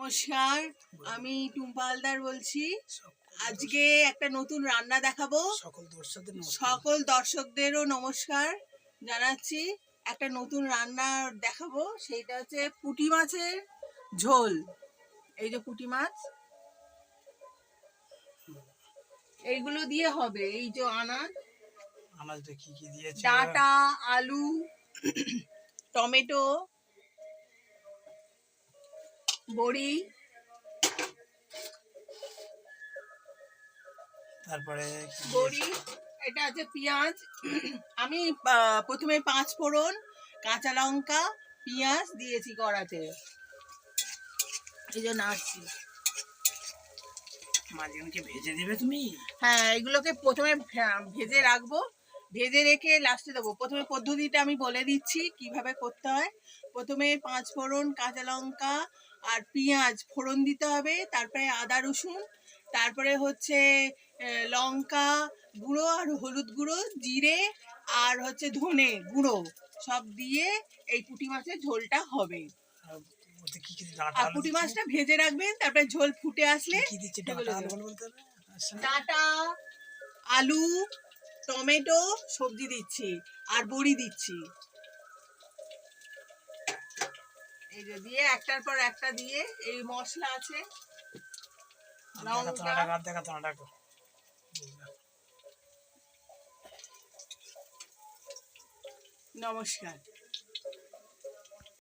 নমস্কার, আমি টুম্পা হালদার বলছি। আজকে একটা নতুন রান্না দেখাবো। সকল দর্শকদেরও নমস্কার জানাচ্ছি। একটা নতুন রান্না দেখাবো, সেইটা হচ্ছে পুঁটি মাছের ঝোল। এই যে পুঁটি মাছ, এইগুলো দিয়ে হবে। এই যে আনাজটা কি কি দিয়েছে? ডাঁটা, আলু, টমেটো, বড়ি, তারপরে বড়ি, এটা আছে পেঁয়াজ। আমি প্রথমে 5 ফোড়ন, কাঁচা লঙ্কা, পেঁয়াজ দিয়েছি কড়াতে। এই যে নাড়ছি। মাছগুলোকে ভেজে দেবে তুমি? হ্যাঁ, এগুলোকে প্রথমে ভেজে রাখবো, ভেজে রেখে লাস্টে দেবো। প্রথমে পদ্ধতিটা আমি বলে দিচ্ছি কিভাবে করতে হয়। প্রথমে 5 ফোড়ন, কাঁচা লঙ্কা আর পেঁয়াজ ফোড়ন দিতে হবে। তারপরে আদা রসুন, তারপরে হচ্ছে লঙ্কা গুঁড়ো আর হলুদ গুঁড়ো, জিরে আর হচ্ছে ধনে গুঁড়ো সব দিয়ে এই পুঁটি মাছের ঝোলটা হবে। আর পুঁটি মাছটা ভেজে রাখবেন, তারপরে ঝোল ফুটে আসলে ডাঁটা, আলু, টমেটো, সবজি দিচ্ছি আর বড়ি দিচ্ছি। এই যে দিয়ে একটার পর একটা দিয়ে এই মশলা আছে, নমস্কার।